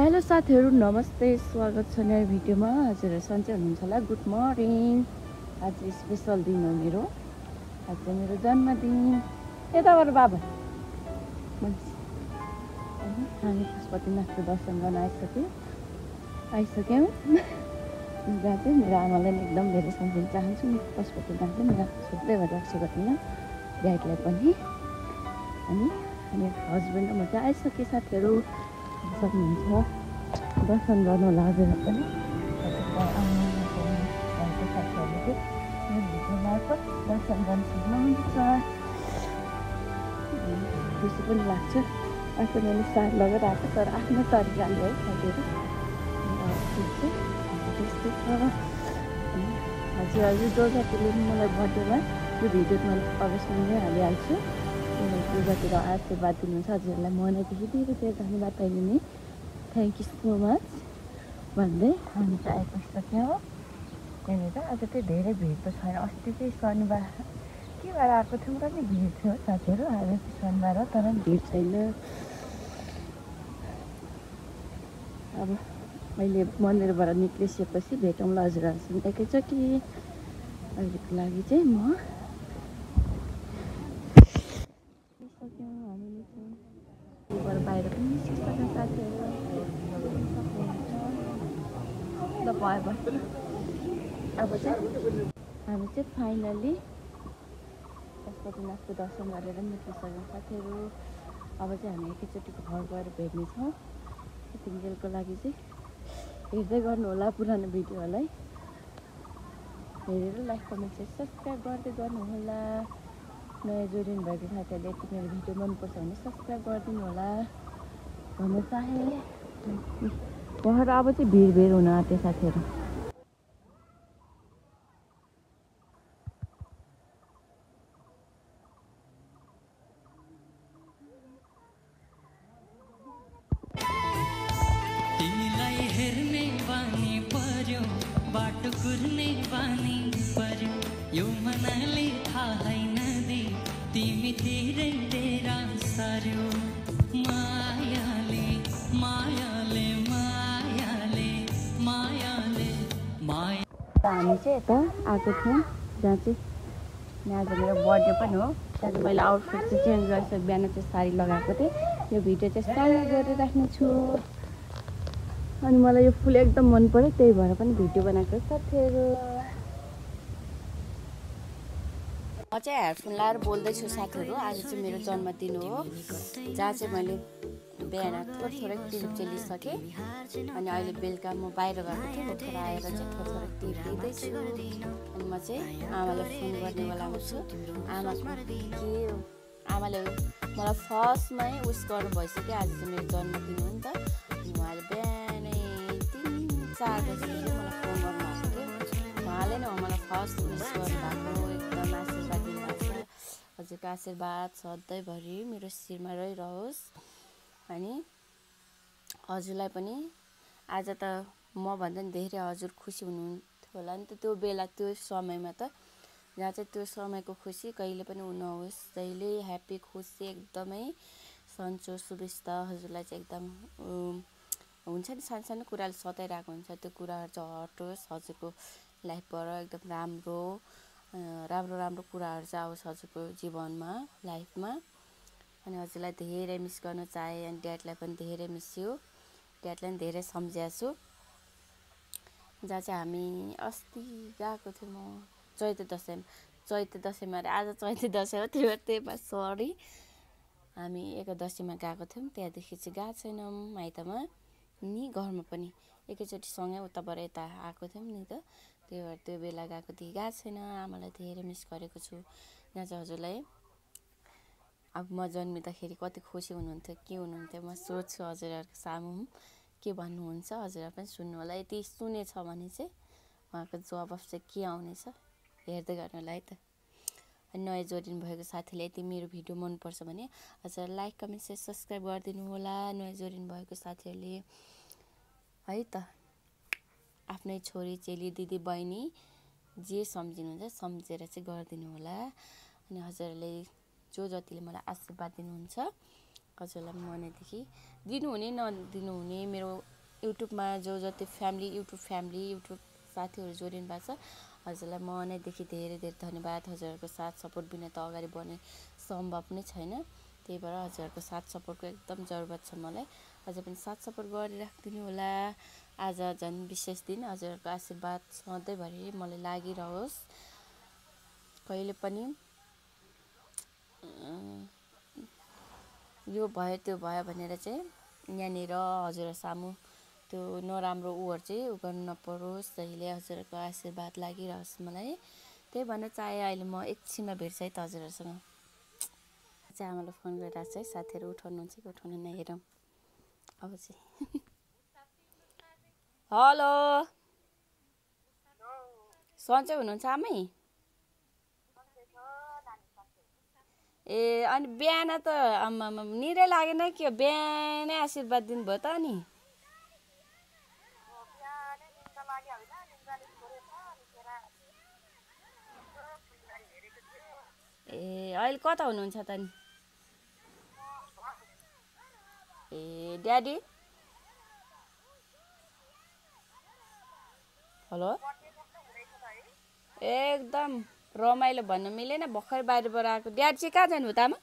Hello साथीहरु, नमस्ते, स्वागत छ नयाँ भिडियोमा। हजुरहरु सन्चै हुनुहुन्छ होला। Good morning. आज स्पेशल दिन हो मेरो। आज चाहिँ मेरो जन्मदिन। यताबाट बाबा हामी पशुपतिनाथको दर्शन गर्न आइसक्यौँ। जहाँ चाहिँ मेरो आमालाई एकदम धेरै सम्झिन चाहन्छु। पशुपतिनाथले मेरो सोध्दै गरिरहेको छु कतिमा ड्याडीलाई पनि। अनि मेरो हस्बेन्ड र म चाहिँ आइसकेँ साथीहरु। सक्नुहुन्छ दर्शन गर्नु होला हजुर पनि। साथीहरूले यो भिडियो मार्फत दर्शन गर्न सक्नुहुन्छ। खुसी पनि लाग्छ। आज मैले साडी लगाएर आएको तर आफ्नो तरिकाले है साथीहरू। त्यस्तै छ। हजुर जो जतिले मलाई बर्थडेमा यो भिडियो मैले अवश्य नै हालिहाल्छु। जो जतिले आशीर्वाद दिनुहुन्छ हजुरहरूलाई मनैदेखि धेरै धेरै धन्यवाद दिने। थ्याङ्क यू सो मच भन्दै हामी चाहिँ आइपुगिसक्यौँ त्यहाँनिर। आज चाहिँ धेरै भिड त छैन। अस्ति चाहिँ शनिबार के भएर आएको थियौँ र नि भिड थियो साथीहरू। आज चाहिँ शनिबार हो तर भिड छैन। अब मैले मन्दिरबाट निक्लिसकेपछि भेटौँला हजुरहरूसँग एकैचोटि। अहिलेको लागि चाहिँ म हामीले चाहिँ बाहिर पनि निस्किसक्यौँ साथीहरू। अब चाहिँ हामी चाहिँ फाइनली पशुपतिनाथको दर्शन गरेर निस्किसक्यौँ साथीहरू। अब चाहिँ हामी एकैचोटिको घर गएर भेट्नेछौँ। यतिन्जेलको लागि चाहिँ हेर्दै गर्नु होला पुरानो भिडियोहरूलाई। हेरेर लाइक कमेन्ट सेयर सब्सक्राइब गर्दै गर्नु होला। नयाँ जोडिनु भएको साथीहरूले यति मेरो भिडियो मनपर्छ भने सब्सक्राइब गरिदिनु होला भन्न चाहे। उहाँहरू अब चाहिँ भिड हुन आँट्यो साथीहरू। तिमीलाई हेर्ने बानी पर्यो, बाटो कुर्ने बानी पर्यो, यो मनले थाहै नदी तिमी तिरै डेरा सार्यो। मायाले मायाले मायाले मायाले माया। हामी चाहिँ यता आएको थियौँ जहाँ चाहिँ आज मेरो बर्थडे पनि हो। त्यहाँ चाहिँ मैले आउटफिट चाहिँ चेन्ज गरिसकेँ। बिहान चाहिँ साडी लगाएको थिएँ। यो भिडियो चाहिँ सानो गरेर राख्नेछु। अनि मलाई यो फुल एकदम मन पर्यो, त्यही भएर पनि भिडियो बनाएको साथीहरू। म चाहिँ हेडफोन लाएर बोल्दैछु साथीहरू। आज चाहिँ मेरो जन्मदिन हो, जहाँ चाहिँ मैले बिहान थोरै टिप चाहिँ लिइसकेँ। अनि अहिले बेलुका म बाहिर गएको थिएँ। भर्खर आएर चाहिँ थोरै टिप लिँदैछु। अनि म चाहिँ आमालाई फोन गर्ने बेलामा छु। आमाले मलाई फर्स्टमै विस गर्नु भइसक्यो। आज चाहिँ मेरो जन्मदिन हो नि त। अनि उहाँले बिहानै 3-4 बजी चाहिँ मलाई फोन गर्नुभएको थियो। उहाँले नै मलाई फर्स्ट विस गर्नुभएको। एकदम आशीर्वाद दिनुभएको छ। हजुरको आशीर्वाद सधैँभरि मेरो शिरमा रहिरहोस्। अनि हजुरलाई पनि आज त मभन्दा नि धेरै हजुर खुसी हुनुहुन्थ्यो होला नि त त्यो बेला, त्यो समयमा त। जहाँ चाहिँ त्यो समयको खुसी कहिले पनि नहोस्। जहिले ह्याप्पी खुसी एकदमै सन्चो सुविस्ता हजुरलाई चाहिँ एकदम हुन्छ नि। सानो सानो कुराले सताइरहेको हुन्छ, त्यो कुराहरू चाहिँ हटोस्। हजुरको लाइफबाट एकदम राम्रो कुराहरू चाहिँ आओस् हजुरको जीवनमा, लाइफमा। अनि हजुरलाई धेरै मिस गर्न चाहे। अनि ड्याडलाई पनि धेरै मिस यु। ड्याडलाई पनि धेरै सम्झिएको छु। जहाँ चाहिँ हामी अस्ति गएको थियौँ म चैते दसैँमा आज चैते दसैँ हो त्यही सरी। हामी एकादशीमा गएको थियौँ। त्यहाँदेखि चाहिँ गएको छैनौँ माइतमा नि घरमा पनि। एकैचोटि सँगै उताबाट यता आएको थियौँ नि त। त्यही भएर त्यो बेला गएकोदेखि गएको छैन। आमालाई धेरै मिस गरेको छु। जहाँ चाहिँ हजुरलाई अब म जन्मिँदाखेरि कति खुसी हुनुहुन्थ्यो, के हुनुहुन्थ्यो, म सोध्छु हजुरहरूको सामु के भन्नुहुन्छ। हजुरहरू पनि सुन्नु होला। यदि सुनेछ भने चाहिँ उहाँको जवाफ चाहिँ के आउनेछ हेर्दै गर्नु होला है त। अनि नयाँ जोडिनु भएको साथीले यदि मेरो भिडियो मनपर्छ भने हजुर लाइक कमेन्ट सेयर सब्सक्राइब गरिदिनु होला। नयाँ जोडिनु भएको साथीहरूले है त। आफ्नै छोरी चेली दिदी बहिनी जे सम्झिनुहुन्छ सम्झेर चाहिँ गरिदिनु होला। अनि हजुरहरूले जो जतिले मलाई आशीर्वाद दिनुहुन्छ हजुरलाई मनैदेखि दिनुहुने नदिनुहुने मेरो युट्युबमा जो जति युट्युब साथीहरू जोडिनु भएको छ हजुरलाई मनैदेखि धेरै धेरै धन्यवाद। हजुरहरूको साथ सपोर्ट बिना त अगाडि बढ्ने सम्भव नै छैन। त्यही भएर हजुरहरूको साथ सपोर्टको एकदम जरुरत छ मलाई। हजुर पनि साथ सपोर्ट गरिराखिदिनु होला। आज झन् विशेष दिन, हजुरहरूको आशीर्वाद सधैँभरि मलाई लागिरहोस्। कहिले पनि यो भयो त्यो भयो भनेर चाहिँ यहाँनिर हजुर सामु त्यो नराम्रो उहरू चाहिँ गर्नु नपरोस्। जहिले हजुरहरूको आशीर्वाद लागिरहोस् मलाई। त्यही भन्न चाहे अहिले म एकछिनमा भेट्छ है त हजुरहरूसँग। चाहिँ आमालाई फोन गरिरहेको छ है, साथीहरू उठाउनुहुन्छ कि उठाउनु नै हेरौँ अब चाहिँ। हेलो सन्चै हुनुहुन्छ आमै? ए अनि बिहान त आम्मामा निरै लागेन कि बिहानै आशीर्वाद दिनुभयो त अनि? ए अहिले कता हुनुहुन्छ त नि? ए ड्याडी? हेलो एकदम रमाइलो भन्न मिलेन, भर्खर बाहिरबाट आएको। ड्याडी चाहिँ कहाँ जानुभयो त आमा?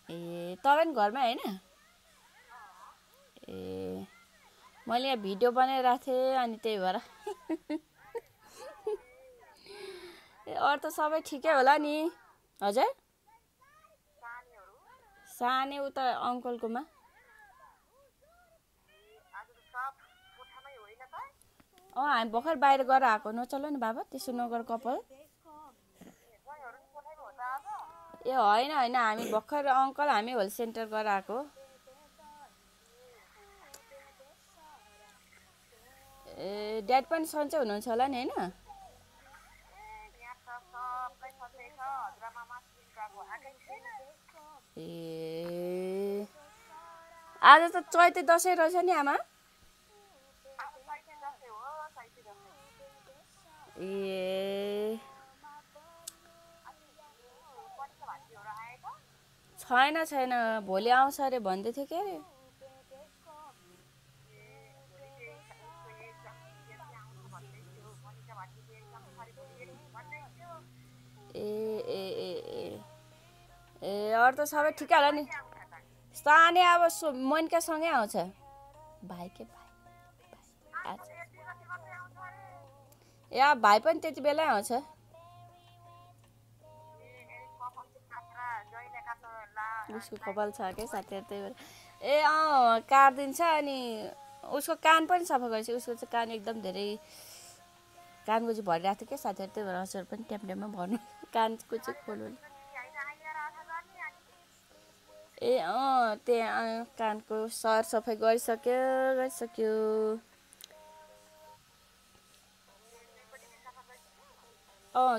ए तपाईँ पनि घरमै होइन? ए मैले यहाँ भिडियो बनाइरहेको थिएँ अनि त्यही भएर। अरू त सबै ठिकै होला नि? हजुर सानै उता अङ्कलकोमा। हामी भर्खर बाहिर गएर आएको। नचल नि बाबा, त्यसो नगर कपाल। ए होइन होइन, हामी भर्खर अङ्कल हामी होल सेन्टर गएर आएको। ए ड्याड पनि सन्चै हुनुहुन्छ होला नि होइन? ए आज त चैते दसैँ रहेछ नि आमा? ए छैन भोलि आउँछ अरे भन्दै थियो के अरे। ए अरू त सबै ठिकै होला नि? सानै अब मोनिकासँगै आउँछ। भाइ के भाइ ए भाइ पनि त्यति बेलै आउँछ। उसको कपाल छ क्या साथीहरू, त्यही भएर। ए काटिदिन्छ अनि उसको कान पनि सफा गरेछ। उसको चाहिँ कान एकदम धेरै कानको चाहिँ भरिरहेको थियो क्या साथीहरू, त्यही भएर हजुर पनि ट्यामट्याममा भर्नु कानको चाहिँ खोल्नु। ए त्यहाँ कानको सरसफाइ गरिसक्यो।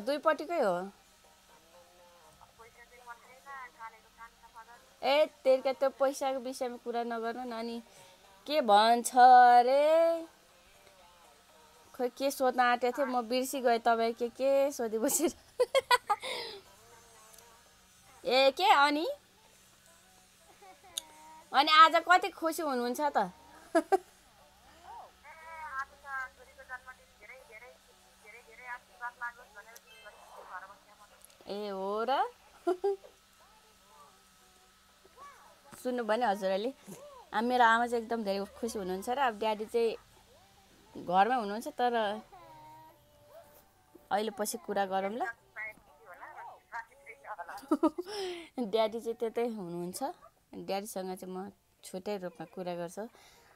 दुईपट्टिकै हो। ए तेरिका त्यो पैसाको विषयमा कुरा नगर्नु न। अनि के भन्छ अरे, खोइ के सोध्न आँटेको थियो, म बिर्सी गएँ। तपाईँ के सोधि बसेर। ए के अनि आज कति खुसी हुनुहुन्छ त? ए हो र? सुन्नु भने हजुरहरूले मेरो आमा चाहिँ एकदम धेरै खुसी हुनुहुन्छ र अब ड्याडी चाहिँ घरमै हुनुहुन्छ। तर अहिले पछि कुरा गरौँ ल। ड्याडी चाहिँ त्यतै हुनुहुन्छ। ड्याडीसँग चाहिँ म छुट्टै रूपमा कुरा गर्छु।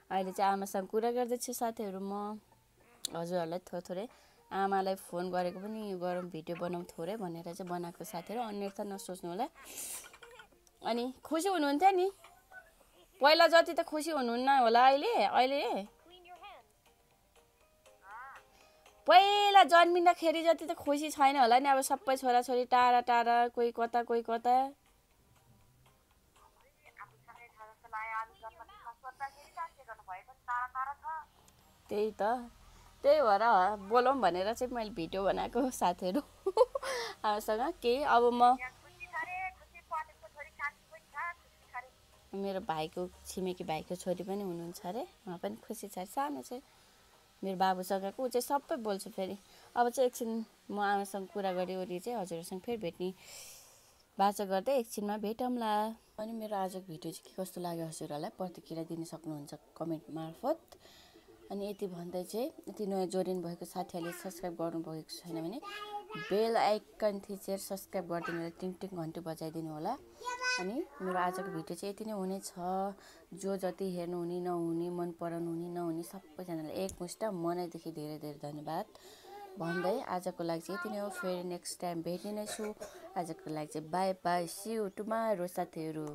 अहिले चाहिँ आमासँग कुरा गर्दैछु साथीहरू। म हजुरहरूलाई थोरै आमालाई फोन गरेको पनि गरौँ, भिडियो बनाउँ थोरै भनेर चाहिँ बनाएको साथीहरू, अन्यथा नसोच्नु होला। अनि खुसी हुनुहुन्थ्यो नि पहिला जति त खुसी हुनुहुन्न होला अहिले? पहिला जन्मिँदाखेरि जति त खुसी छैन होला नि? अब सबै छोराछोरी टाढा टाढा, कोही कता कोही कता। त्यही त, त्यही भएर बोलाउँ भनेर चाहिँ मैले भिडियो बनाएको साथीहरू आमासँग। केही अब म मेरो भाइको छिमेकी भाइको छोरी पनि हुनुहुन्छ अरे, उहाँ पनि खुसी छ, सानो चाहिँ मेरो बाबुसँगको। ऊ चाहिँ सबै बोल्छु फेरि। अब चाहिँ एकछिन म आमासँग कुरा गरिवरी चाहिँ हजुरहरूसँग फेरि भेट्ने बाचा गर्दै एकछिनमा भेटौँला। अनि मेरो आजको भिडियो चाहिँ के कस्तो लाग्यो हजुरहरूलाई प्रतिक्रिया दिन सक्नुहुन्छ कमेन्ट मार्फत। अनि यति भन्दै चाहिँ यति नयाँ जोडिनु भएको साथीहरूले सब्सक्राइब गर्नुभएको छैन भने बेल आइकन थिचेर सब्सक्राइब गरिदिनु होला, टिङ टिङ घन्टी बजाइदिनु होला। अनि मेरो आजको भिडियो चाहिँ यति नै हुनेछ। जो जति हेर्नुहुने नहुने मन पराउनु हुने नहुने सबैजनालाई एकमुष्ट मनैदेखि धेरै धेरै धन्यवाद भन्दै आजको लागि चाहिँ यति नै हो। फेरि नेक्स्ट टाइम भेट्ने नै छु। आजको लागि चाहिँ bye bye, see you tomorrow साथीहरू।